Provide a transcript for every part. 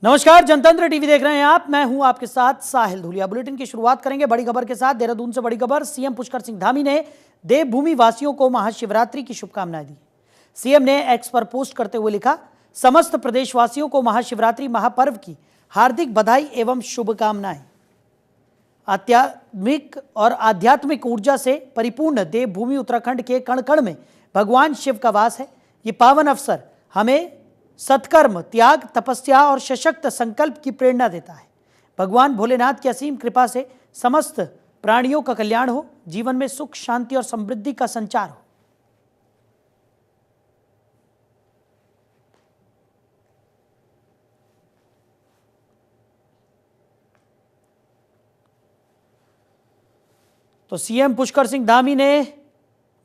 नमस्कार, जनतंत्र टीवी देख रहे हैं आप। मैं हूं आपके साथ साहिल धूलिया। बुलेटिन की शुरुआत करेंगे बड़ी खबर के साथ। देहरादून से बड़ी खबर। सीएम पुष्कर सिंह धामी ने देवभूमि वासियों को महाशिवरात्रि की शुभकामनाएं दी। सीएम ने एक्स पर पोस्ट करते हुए लिखा, समस्त प्रदेशवासियों को महाशिवरात्रि महापर्व की हार्दिक बधाई एवं शुभकामनाएं। आध्यात्मिक ऊर्जा से परिपूर्ण देवभूमि उत्तराखंड के कण कण में भगवान शिव का वास है। ये पावन अवसर हमें सत्कर्म, त्याग, तपस्या और सशक्त संकल्प की प्रेरणा देता है। भगवान भोलेनाथ की असीम कृपा से समस्त प्राणियों का कल्याण हो, जीवन में सुख, शांति और समृद्धि का संचार हो। तो सीएम पुष्कर सिंह धामी ने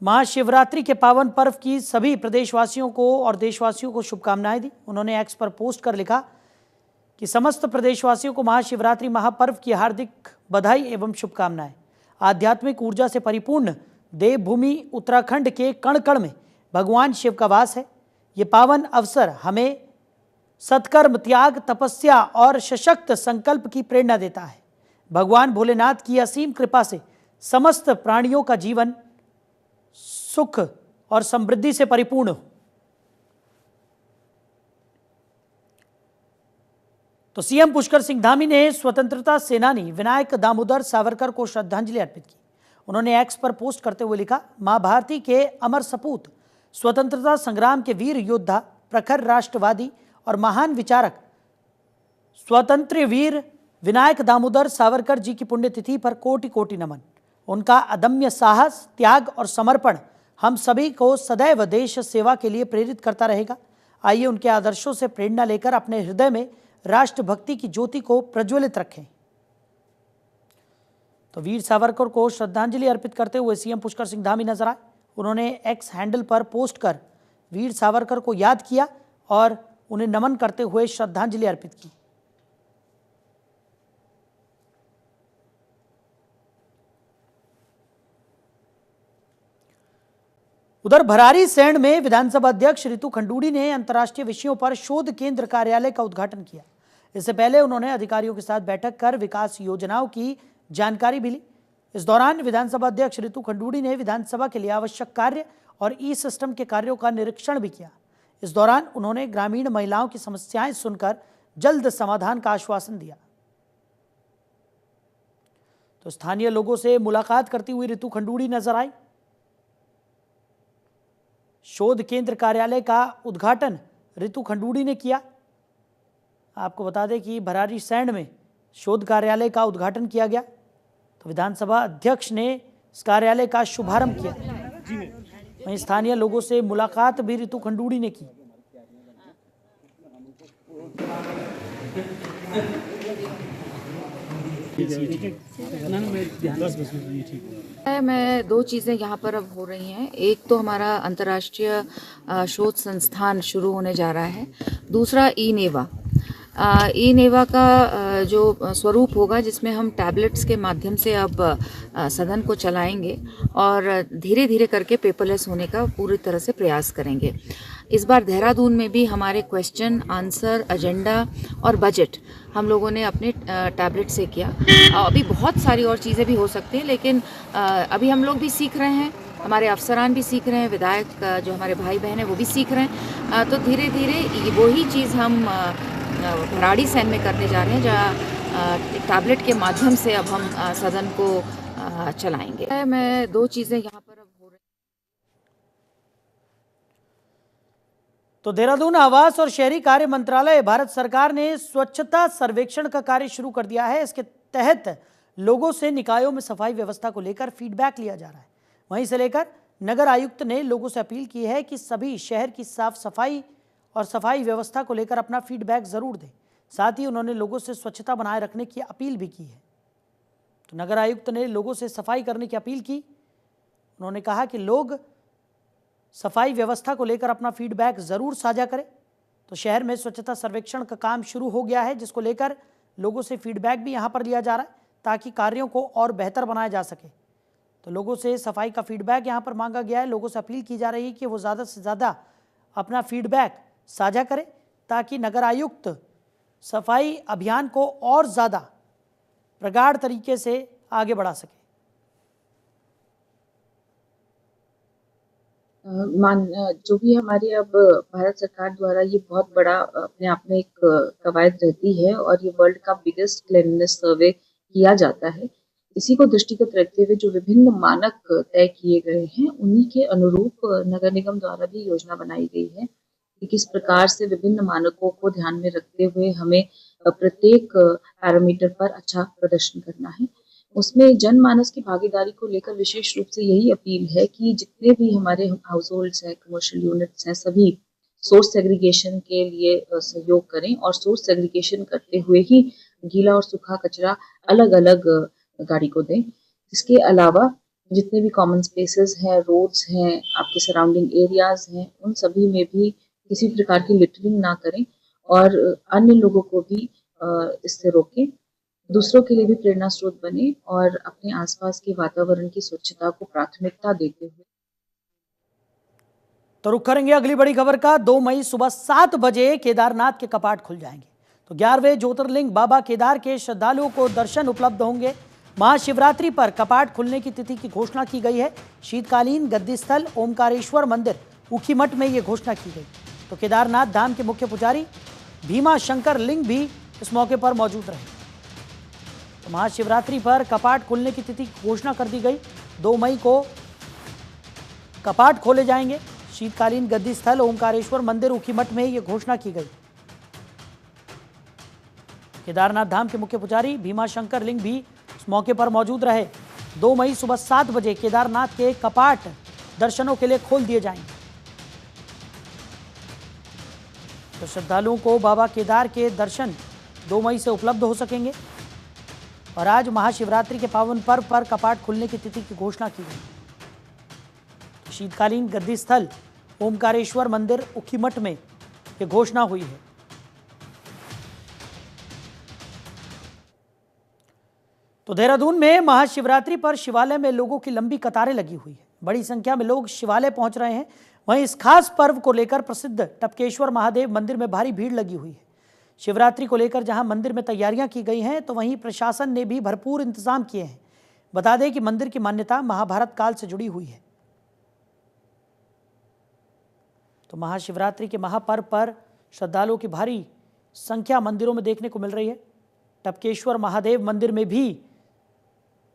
महाशिवरात्रि के पावन पर्व की सभी प्रदेशवासियों को और देशवासियों को शुभकामनाएं दी। उन्होंने एक्स पर पोस्ट कर लिखा कि समस्त प्रदेशवासियों को महाशिवरात्रि महापर्व की हार्दिक बधाई एवं शुभकामनाएं। आध्यात्मिक ऊर्जा से परिपूर्ण देवभूमि उत्तराखंड के कण कण में भगवान शिव का वास है। ये पावन अवसर हमें सत्कर्म, त्याग, तपस्या और सशक्त संकल्प की प्रेरणा देता है। भगवान भोलेनाथ की असीम कृपा से समस्त प्राणियों का जीवन सुख और समृद्धि से परिपूर्ण हो। तो सीएम पुष्कर सिंह धामी ने स्वतंत्रता सेनानी विनायक दामोदर सावरकर को श्रद्धांजलि अर्पित की। उन्होंने एक्स पर पोस्ट करते हुए लिखा, मां भारती के अमर सपूत, स्वतंत्रता संग्राम के वीर योद्धा, प्रखर राष्ट्रवादी और महान विचारक स्वतंत्र वीर विनायक दामोदर सावरकर जी की पुण्यतिथि पर कोटि कोटि नमन। उनका अदम्य साहस, त्याग और समर्पण हम सभी को सदैव देश सेवा के लिए प्रेरित करता रहेगा। आइए उनके आदर्शों से प्रेरणा लेकर अपने हृदय में राष्ट्रभक्ति की ज्योति को प्रज्वलित रखें। तो वीर सावरकर को श्रद्धांजलि अर्पित करते हुए सीएम पुष्कर सिंह धामी नजर आए। उन्होंने एक्स हैंडल पर पोस्ट कर वीर सावरकर को याद किया और उन्हें नमन करते हुए श्रद्धांजलि अर्पित की। उधर भराड़ीसैंण में विधानसभा अध्यक्ष रितु खंडूड़ी ने अंतर्राष्ट्रीय विषयों पर शोध केंद्र कार्यालय का उद्घाटन किया। इससे पहले उन्होंने अधिकारियों के साथ बैठक कर विकास योजनाओं की जानकारी भी ली। इस दौरान विधानसभा अध्यक्ष रितु खंडूड़ी ने विधानसभा के लिए आवश्यक कार्य और ई सिस्टम के कार्यों का निरीक्षण भी किया। इस दौरान उन्होंने ग्रामीण महिलाओं की समस्याएं सुनकर जल्द समाधान का आश्वासन दिया। तो स्थानीय लोगों से मुलाकात करती हुई रितु खंडूड़ी नजर आई। शोध केंद्र कार्यालय का उद्घाटन रितु खंडूड़ी ने किया। आपको बता दें कि भराड़ीसैंण में शोध कार्यालय का उद्घाटन किया गया। तो विधानसभा अध्यक्ष ने इस कार्यालय का शुभारंभ किया। वहीं स्थानीय लोगों से मुलाकात भी रितु खंडूड़ी ने की। मैं दो चीज़ें यहाँ पर अब हो रही हैं। एक तो हमारा अंतर्राष्ट्रीय शोध संस्थान शुरू होने जा रहा है। दूसरा ई नेवा का जो स्वरूप होगा, जिसमें हम टैबलेट्स के माध्यम से अब सदन को चलाएंगे और धीरे धीरे करके पेपरलेस होने का पूरी तरह से प्रयास करेंगे। इस बार देहरादून में भी हमारे क्वेश्चन आंसर, एजेंडा और बजट हम लोगों ने अपने टैबलेट से किया। अभी बहुत सारी और चीज़ें भी हो सकती हैं, लेकिन अभी हम लोग भी सीख रहे हैं, हमारे अफसरान भी सीख रहे हैं, विधायक जो हमारे भाई बहन हैं वो भी सीख रहे हैं। तो धीरे धीरे वही चीज़ हम भराड़ीसैंण में करने जा रहे हैं, जहाँ टैबलेट के माध्यम से अब हम सदन को चलाएंगे। मैं दो चीज़ें यहाँ पर अब हो रही। तो देहरादून आवास और शहरी कार्य मंत्रालय भारत सरकार ने स्वच्छता सर्वेक्षण का कार्य शुरू कर दिया है। इसके तहत लोगों से निकायों में सफाई व्यवस्था को लेकर फीडबैक लिया जा रहा है। वहीं से लेकर नगर आयुक्त ने लोगों से अपील की है कि सभी शहर की साफ सफाई और सफाई व्यवस्था को लेकर अपना फीडबैक जरूर दें। साथ ही उन्होंने लोगों से स्वच्छता बनाए रखने की अपील भी की है। तो नगर आयुक्त ने लोगों से सफाई करने की अपील की। उन्होंने कहा कि लोग सफाई व्यवस्था को लेकर अपना फीडबैक जरूर साझा करें। तो शहर में स्वच्छता सर्वेक्षण का काम शुरू हो गया है, जिसको लेकर लोगों से फीडबैक भी यहाँ पर लिया जा रहा है ताकि कार्यों को और बेहतर बनाया जा सके। तो लोगों से सफाई का फीडबैक यहाँ पर मांगा गया है। लोगों से अपील की जा रही है कि वो ज़्यादा से ज़्यादा अपना फीडबैक साझा करें ताकि नगर आयुक्त सफाई अभियान को और ज़्यादा प्रगाढ़ तरीके से आगे बढ़ा सके? जो भी हमारे अब भारत सरकार द्वारा ये बहुत बड़ा अपने आप में एक कवायद रहती है और ये वर्ल्ड का बिगेस्ट क्लीनलीनेस सर्वे किया जाता है। इसी को दृष्टिगत रखते हुए जो विभिन्न मानक तय किए गए हैं, उन्हीं के अनुरूप नगर निगम द्वारा भी योजना बनाई गई है कि किस प्रकार से विभिन्न मानकों को ध्यान में रखते हुए हमें प्रत्येक पैरामीटर पर अच्छा प्रदर्शन करना है। उसमें जनमानस की भागीदारी को लेकर विशेष रूप से यही अपील है कि जितने भी हमारे हाउस होल्ड्स हैं, कमर्शियल यूनिट्स हैं, सभी सोर्स सेग्रीगेशन के लिए सहयोग करें और सोर्स सेग्रीगेशन करते हुए ही गीला और सूखा कचरा अलग अलग गाड़ी को दें। इसके अलावा जितने भी कॉमन स्पेसेस हैं, रोड्स हैं, आपके सराउंडिंग एरियाज हैं, उन सभी में भी किसी प्रकार की लिटरिंग ना करें और अन्य लोगों को भी इससे रोकें। दूसरों के लिए भी प्रेरणा स्रोत बने और अपने आसपास के वातावरण की स्वच्छता को प्राथमिकता देते हुए। तो रुख करेंगे अगली बड़ी खबर का। 2 मई सुबह 7 बजे केदारनाथ के कपाट खुल जाएंगे। तो 11वें ज्योतिर्लिंग बाबा केदार के श्रद्धालुओं को दर्शन उपलब्ध होंगे। महाशिवरात्रि पर कपाट खुलने की तिथि की घोषणा की गई है। शीतकालीन गद्दी स्थल ओमकारेश्वर मंदिर ऊखीमठ में ये घोषणा की गई। तो केदारनाथ धाम के मुख्य पुजारी भीमा शंकर लिंग भी इस मौके पर मौजूद रहे। तो महाशिवरात्रि पर कपाट खुलने की तिथि की घोषणा कर दी गई। 2 मई को कपाट खोले जाएंगे। शीतकालीन गद्दी स्थल ओमकारेश्वर मंदिर ऊखीमठ में यह घोषणा की गई। केदारनाथ धाम के मुख्य पुजारी भीमा शंकर लिंग भी इस मौके पर मौजूद रहे। 2 मई सुबह 7 बजे केदारनाथ के कपाट दर्शनों के लिए खोल दिए जाएंगे। तो श्रद्धालुओं को बाबा केदार के दर्शन 2 मई से उपलब्ध हो सकेंगे। और आज महाशिवरात्रि के पावन पर्व पर कपाट खुलने की तिथि की घोषणा की गई। तो शीतकालीन गद्दी स्थल ओमकारेश्वर मंदिर ऊखीमठ में यह घोषणा हुई है। तो देहरादून में महाशिवरात्रि पर शिवालय में लोगों की लंबी कतारें लगी हुई है। बड़ी संख्या में लोग शिवालय पहुंच रहे हैं। वहीं इस खास पर्व को लेकर प्रसिद्ध टपकेश्वर महादेव मंदिर में भारी भीड़ लगी हुई है। शिवरात्रि को लेकर जहां मंदिर में तैयारियां की गई हैं, तो वहीं प्रशासन ने भी भरपूर इंतजाम किए हैं। बता दें कि मंदिर की मान्यता महाभारत काल से जुड़ी हुई है। तो महाशिवरात्रि के महापर्व पर श्रद्धालुओं की भारी संख्या मंदिरों में देखने को मिल रही है। टपकेश्वर महादेव मंदिर में भी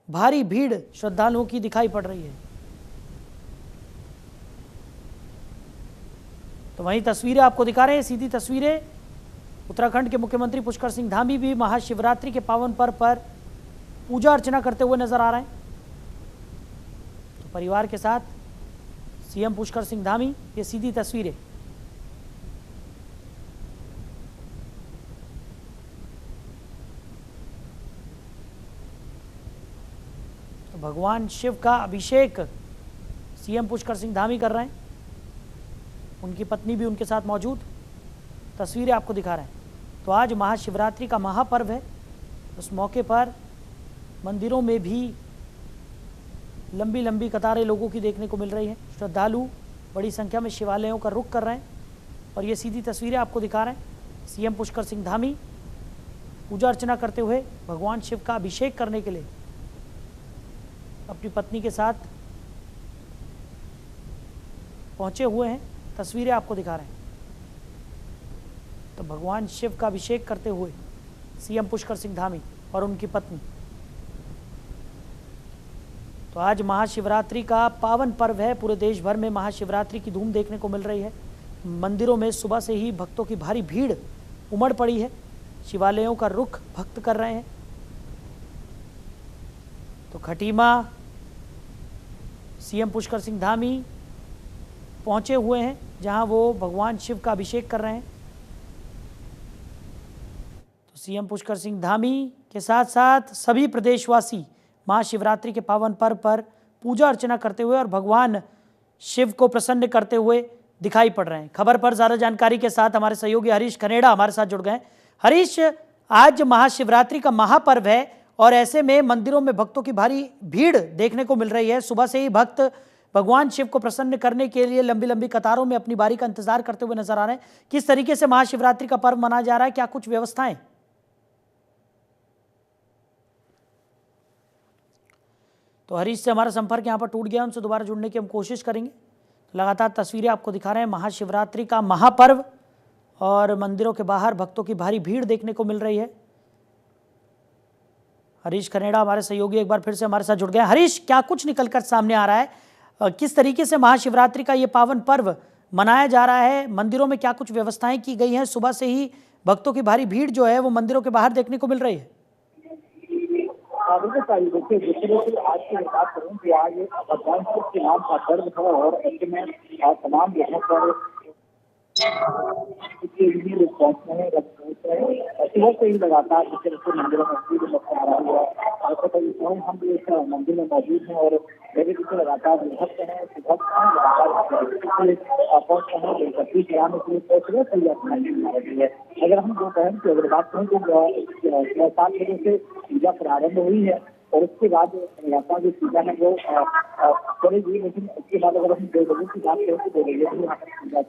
भारी भीड़ श्रद्धालुओं की दिखाई पड़ रही है। तो वहीं तस्वीरें आपको दिखा रहे हैं, सीधी तस्वीरें। उत्तराखंड के मुख्यमंत्री पुष्कर सिंह धामी भी महाशिवरात्रि के पावन पर्व पर पूजा अर्चना करते हुए नजर आ रहे हैं। तो परिवार के साथ सीएम पुष्कर सिंह धामी, ये सीधी तस्वीरें। तो भगवान शिव का अभिषेक सीएम पुष्कर सिंह धामी कर रहे हैं। उनकी पत्नी भी उनके साथ मौजूद, तस्वीरें आपको दिखा रहे हैं। तो आज महाशिवरात्रि का महापर्व है। उस मौके पर मंदिरों में भी लंबी लंबी कतारें लोगों की देखने को मिल रही हैं। श्रद्धालु बड़ी संख्या में शिवालयों का रुख कर रहे हैं। और ये सीधी तस्वीरें आपको दिखा रहे हैं। सीएम पुष्कर सिंह धामी पूजा अर्चना करते हुए भगवान शिव का अभिषेक करने के लिए अपनी पत्नी के साथ पहुंचे हुए हैं। तस्वीरें आपको दिखा रहे हैं। तो भगवान शिव का अभिषेक करते हुए सीएम पुष्कर सिंह धामी और उनकी पत्नी। तो आज महाशिवरात्रि का पावन पर्व है। पूरे देश भर में महाशिवरात्रि की धूम देखने को मिल रही है। मंदिरों में सुबह से ही भक्तों की भारी भीड़ उमड़ पड़ी है। शिवालयों का रुख भक्त कर रहे हैं। तो खटीमा सीएम पुष्कर सिंह धामी पहुंचे हुए हैं, जहां वो भगवान शिव का अभिषेक कर रहे हैं। तो सीएम पुष्कर सिंह धामी के साथ साथ सभी प्रदेशवासी महाशिवरात्रि के पावन पर्व पर पूजा अर्चना करते हुए और भगवान शिव को प्रसन्न करते हुए दिखाई पड़ रहे हैं। खबर पर ज़्यादा जानकारी के साथ हमारे सहयोगी हरीश खनेड़ा हमारे साथ जुड़ गए। हरीश, आज महाशिवरात्रि का महापर्व है और ऐसे में मंदिरों में भक्तों की भारी भीड़ देखने को मिल रही है। सुबह से ही भक्त भगवान शिव को प्रसन्न करने के लिए लंबी लंबी कतारों में अपनी बारी का इंतजार करते हुए नजर आ रहे हैं। किस तरीके से महाशिवरात्रि का पर्व मनाया जा रहा है, क्या कुछ व्यवस्थाएं? तो हरीश से हमारा संपर्क यहाँ पर टूट गया, उनसे दोबारा जुड़ने की हम कोशिश करेंगे। लगातार तस्वीरें आपको दिखा रहे हैं महाशिवरात्रि का महापर्व, और मंदिरों के बाहर भक्तों की भारी भीड़ देखने को मिल रही है। हरीश खनेड़ा हमारे सहयोगी एक बार फिर से हमारे साथ जुड़ गए। हरीश, क्या कुछ निकलकर सामने आ रहा है, किस तरीके से महाशिवरात्रि का ये पावन पर्व मनाया जा रहा है? मंदिरों में क्या कुछ व्यवस्थाएं की गई हैं? सुबह से ही भक्तों की भारी भीड़ जो है वो मंदिरों के बाहर देखने को मिल रही है। देखिए, जिस तरह से आज की बात करूँ कि आज भगवान शिव के नाम का पर्व था, और ऐसे में तमाम जगहों पर सुबह से ही लगातार जिस तरह से मंदिरों में भीड़ आ रहा हुआ, हम भी इस मंदिर में मौजूद हैं और मेरे पीछे लगातार भक्त हैं, अगर हम दोपहर की अगर बात करें तो 7 बजे से पूजा प्रारंभ हुई है, और उसके बाद लगातार जो पूजा है वो करेगी। लेकिन उसके बाद अगर हम 2 बजे की बात करें तो 2 बजे से यहाँ पर पूजा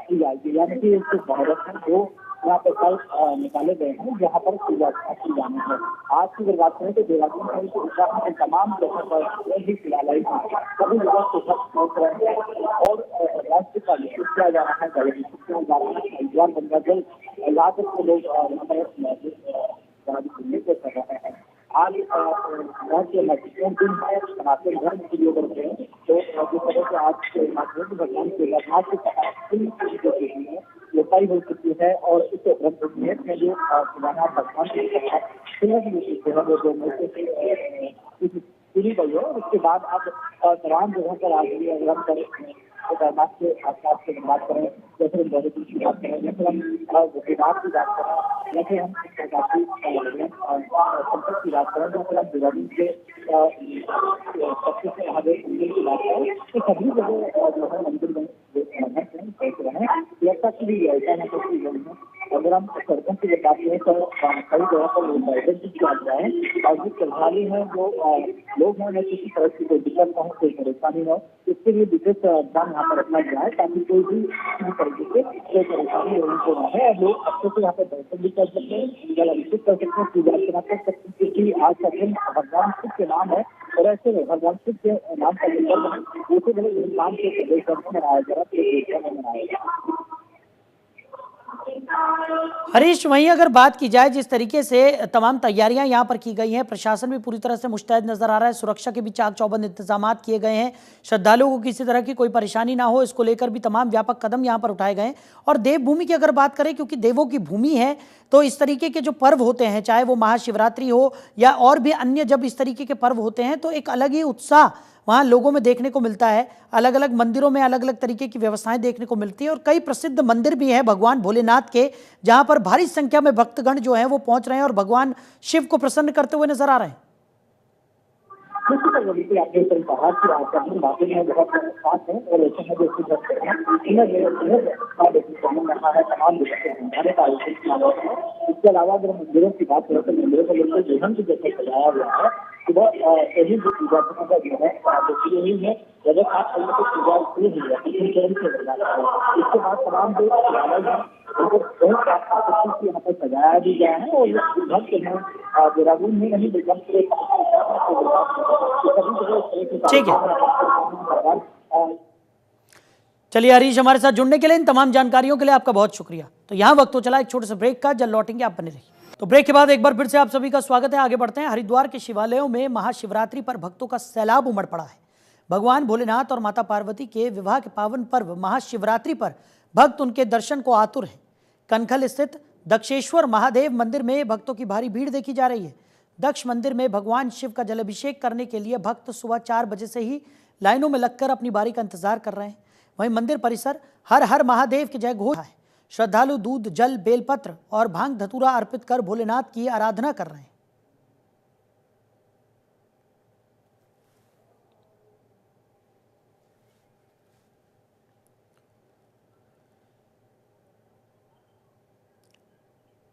की जाएगी, यानी कि एक मुहूर्त है जो यहाँ पर कल निकाले गए हैं जहाँ पर पूजा की जानी है। आज की अगर बात करें तो देहरादून सहित उत्तराखंड के तमाम जगहों पर भी फिलहाल सभी जगह से भक्त पहुंच रहे हैं, और राज्य का विशेष किया जा रहा है, किया जा रहा है। हरिद्वार गंगा जल यहाँ तक के लोग यहाँ पर कर रहे हैं। आज राज्य महत्वपूर्ण दिन है सनातन धर्म के लिए करते हैं, तो जिस तरह से आज के माध्यम भगवान के जगन्नाथ की लोपाई हो चुकी है, और इस ब्रह्मपुर में जो पुराना भगवान पूरी गई है, उसके बाद अब तमाम जगहों पर आज भी अगर केदारनाथ के आसपास की बात करें, जैसे हम देहरादून की बात करें, जैसे हम गुजरात की बात करें, जैसे हम संपर्क की बात करें, जैसे हम देहरादून के सबसे महादेव मंदिर की बात करें, तो सभी जगह जो है मंदिर में ऐसा की भी ऐसा है तो अगर हम सड़कों की बात करें तो कई जगह पर लाइटें भी किया गया है, और जो श्रद्धालु हैं जो लोग हैं किसी तरह की कोई दिक्कत न हो, कोई परेशानी न हो, इसके लिए विशेष ध्यान यहाँ पर रखना गया है, ताकि कोई भी किसी तरीके से कोई परेशानी लोगों को न है, और लोग अच्छे से यहाँ पर दर्शन भी कर सकते हैं, जल अभिषेक कर सकते हैं, पूजा अर्चना कर सकते हैं, क्योंकि आज का दिन भगवान शिव के नाम है, और ऐसे में भगवान शिव के नाम का जो पर्व है उसे बड़े धूमधाम से प्रदेश में मनाया जा रहा है, मनाया जा हरीश, वहीं अगर बात की जाए जिस तरीके से तमाम तैयारियां यहां पर की गई हैं, प्रशासन भी पूरी तरह से मुस्तैद नजर आ रहा है, सुरक्षा के भी चाक चौबंद इंतजाम किए गए हैं, श्रद्धालुओं को किसी तरह की कोई परेशानी ना हो इसको लेकर भी तमाम व्यापक कदम यहां पर उठाए गए हैं। और देवभूमि की अगर बात करें, क्योंकि देवों की भूमि है, तो इस तरीके के जो पर्व होते हैं, चाहे वो महाशिवरात्रि हो या और भी अन्य जब इस तरीके के पर्व होते हैं, तो एक अलग ही उत्साह वहाँ लोगों में देखने को मिलता है। अलग अलग मंदिरों में अलग अलग तरीके की व्यवस्थाएं देखने को मिलती है, और कई प्रसिद्ध मंदिर भी हैं भगवान भोलेनाथ के, जहाँ पर भारी संख्या में भक्तगण जो हैं वो पहुँच रहे हैं और भगवान शिव को प्रसन्न करते हुए नजर आ रहे हैं। बिल्कुल, आपने सही कहा कि आपका बातें हैं बहुत खास है, और ऐसे में जो रहा है तमाम इसके अलावा अगर मंदिरों की बात करें तो मंदिरों को लेकर जीवन की जैसे सजाया गया है, सुबह सही जो पूजा का जो है शुरू हुई है, जगह खास करने की पूजा शुरू हुई है, इसके बाद तमाम जो यहाँ पर सजाया भी गया है, और भक्त हैं देहरादून में नहीं ठीक है। चलिए हरीश, हमारे साथ जुड़ने के लिए, इन तमाम जानकारियों के लिए आपका बहुत शुक्रिया। तो यहाँ वक्त हो चला एक छोटे से ब्रेक का, जल्द लौटेंगे, आप बने रहिए। तो ब्रेक के बाद एक बार फिर से आप सभी का स्वागत है। आगे बढ़ते हैं। हरिद्वार के शिवालयों में महाशिवरात्रि पर भक्तों का सैलाब उमड़ पड़ा है। भगवान भोलेनाथ और माता पार्वती के विवाह के पावन पर्व महाशिवरात्रि पर भक्त उनके दर्शन को आतुर हैं। कनखल स्थित दक्षेश्वर महादेव मंदिर में भक्तों की भारी भीड़ देखी जा रही है। दक्ष मंदिर में भगवान शिव का जलाभिषेक करने के लिए भक्त सुबह 4 बजे से ही लाइनों में लगकर अपनी बारी का इंतजार कर रहे हैं। वहीं मंदिर परिसर हर हर महादेव के जय घोष है। श्रद्धालु दूध, जल, बेलपत्र और भांग धतूरा अर्पित कर भोलेनाथ की आराधना कर रहे हैं।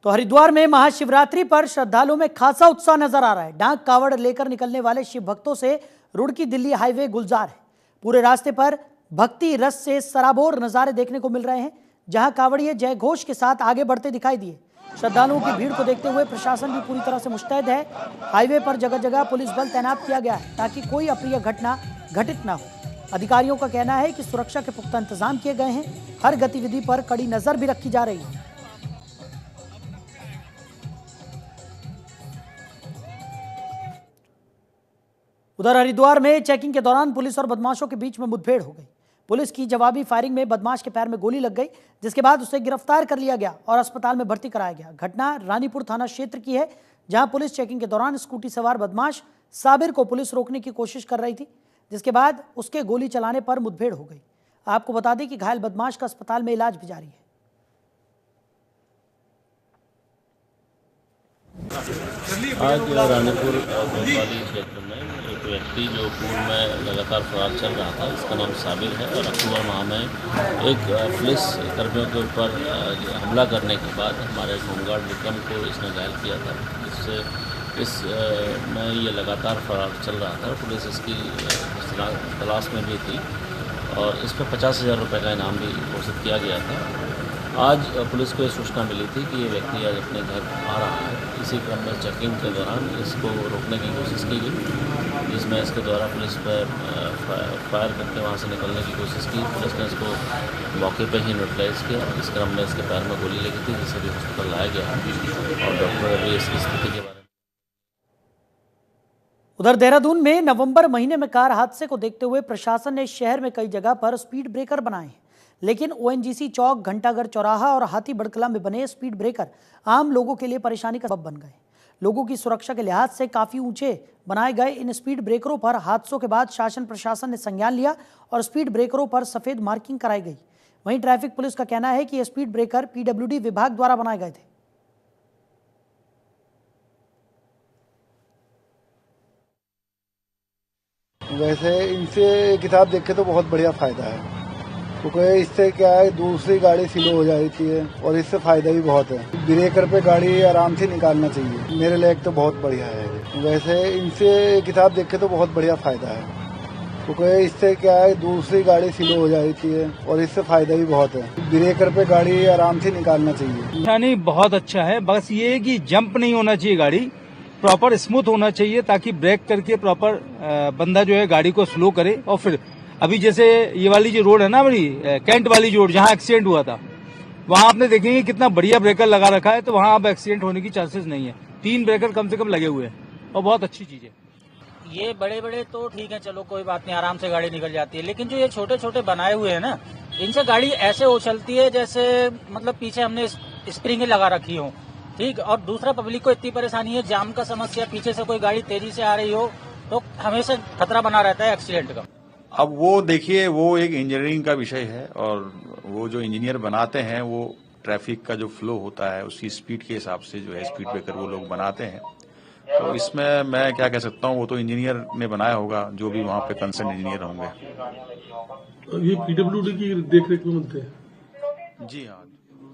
तो हरिद्वार में महाशिवरात्रि पर श्रद्धालुओं में खासा उत्साह नजर आ रहा है। डाक कावड़ लेकर निकलने वाले शिव भक्तों से रुड़की दिल्ली हाईवे गुलजार है। पूरे रास्ते पर भक्ति रस से सराबोर नजारे देखने को मिल रहे हैं, जहां कांवड़िए जय घोष के साथ आगे बढ़ते दिखाई दिए। श्रद्धालुओं की भीड़ को देखते हुए प्रशासन भी पूरी तरह से मुस्तैद है। हाईवे पर जगह जगह पुलिस बल तैनात किया गया है ताकि कोई अप्रिय घटना घटित न हो। अधिकारियों का कहना है कि सुरक्षा के पुख्ता इंतजाम किए गए हैं। हर गतिविधि पर कड़ी नजर भी रखी जा रही है। उधर हरिद्वार में चेकिंग के दौरान पुलिस और बदमाशों के बीच में मुठभेड़ हो गई। पुलिस की जवाबी फायरिंग में बदमाश के पैर में गोली लग गई, जिसके बाद उसे गिरफ्तार कर लिया गया और अस्पताल में भर्ती कराया गया। घटना रानीपुर थाना क्षेत्र की है, जहां पुलिस चेकिंग के दौरान स्कूटी सवार बदमाश साबिर को पुलिस रोकने की कोशिश कर रही थी, जिसके बाद उसके गोली चलाने पर मुठभेड़ हो गई। आपको बता दें कि घायल बदमाश का अस्पताल में इलाज भी जारी है। आज रानीपुर कोतवाली क्षेत्र में एक व्यक्ति जो पूर्व में लगातार फरार चल रहा था, इसका नाम साबिर है, और अक्टूबर माह में एक पुलिस कर्मियों के ऊपर हमला करने के बाद हमारे होमगार्ड विक्रम को इसने घायल किया था। इससे में ये लगातार फरार चल रहा था। पुलिस इसकी तलाश में भी थी और इस पर 50,000 रुपये का इनाम भी घोषित किया गया था। आज पुलिस को ये सूचना मिली थी कि ये व्यक्ति आज अपने घर आ रहा है। इसी क्रम में चेकिंग के दौरान इसको रोकने की कोशिश की गई, जिसमें इसके द्वारा पुलिस पर फायर करके वहाँ से निकलने की कोशिश की। पुलिस ने इसको मौके पर ही न्यूट्रलाइज किया। इस क्रम में इसके पैर में गोली लगी थी, जिसे भी हॉस्पिटल लाया गया और डॉक्टर अभी इसकी स्थिति के बारे में। उधर देहरादून में नवंबर महीने में कार हादसे को देखते हुए प्रशासन ने शहर में कई जगह पर स्पीड ब्रेकर बनाए हैं, लेकिन ओएनजीसी चौक, घंटाघर चौराहा और हाथी बड़कला में बने स्पीड ब्रेकर आम लोगों के लिए परेशानी का सबब बन गए। लोगों की सुरक्षा के लिहाज से काफी ऊंचे बनाए गए इन स्पीड ब्रेकरों पर हादसों के बाद शासन प्रशासन ने संज्ञान लिया और स्पीड ब्रेकरों पर सफेद मार्किंग कराई गई। वहीं ट्रैफिक पुलिस का कहना है कि ये स्पीड ब्रेकर पीडब्ल्यूडी विभाग द्वारा बनाए गए थे। वैसे इनसे किताब देख के तो बहुत बढ़िया फायदा है, क्योंकि इससे क्या है, दूसरी गाड़ी स्लो हो जाती है और इससे फायदा भी बहुत है। ब्रेकर पे गाड़ी आराम से निकालना चाहिए, मेरे लिए तो बहुत बढ़िया है। वैसे इनसे किताब देख के तो बहुत बढ़िया फायदा है, क्योंकि इससे क्या है, दूसरी गाड़ी स्लो हो जाती है और इससे फायदा भी बहुत है। ब्रेकर पे गाड़ी आराम से निकालना चाहिए। नहीं, बहुत अच्छा है। बस ये है कि जंप नहीं होना चाहिए, गाड़ी प्रॉपर स्मूथ होना चाहिए, ताकि ब्रेक करके प्रॉपर बंदा जो है गाड़ी को स्लो करे। और फिर अभी जैसे ये वाली जो रोड है ना, बड़ी कैंट वाली रोड, जहाँ एक्सीडेंट हुआ था, वहाँ आपने देखेंगे कितना बढ़िया ब्रेकर लगा रखा है, तो वहाँ अब एक्सीडेंट होने की चांसेस नहीं है। 3 ब्रेकर कम से कम लगे हुए हैं और बहुत अच्छी चीज है। ये बड़े बड़े तो ठीक है, चलो कोई बात नहीं, आराम से गाड़ी निकल जाती है, लेकिन जो ये छोटे छोटे बनाए हुए हैं ना, इनसे गाड़ी ऐसे उछलती है जैसे मतलब पीछे हमने स्प्रिंग लगा रखी हो। ठीक, और दूसरा पब्लिक को इतनी परेशानी है, जाम का समस्या, पीछे से कोई गाड़ी तेजी से आ रही हो तो हमेशा खतरा बना रहता है एक्सीडेंट का। अब वो देखिए, वो एक इंजीनियरिंग का विषय है और वो जो इंजीनियर बनाते हैं वो ट्रैफिक का जो फ्लो होता है उसकी स्पीड के हिसाब से जो है स्पीड ब्रेकर वो लोग बनाते हैं। तो इसमें मैं क्या कह सकता हूँ, वो तो इंजीनियर ने बनाया होगा, जो भी वहाँ पे कंसर्न इंजीनियर होंगे। ये पीडब्ल्यूडी की देखरेख में बनते हैं? जी हाँ,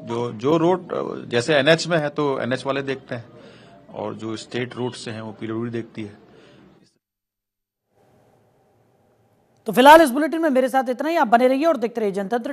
जो रोड जैसे एनएच में है तो एनएच वाले देखते हैं, और जो स्टेट रोड से हैं वो पीडब्ल्यूडी देखती है। तो फिलहाल इस बुलेटिन में मेरे साथ इतना ही। आप बने रहिए और देखते रहिए जनतंत्र।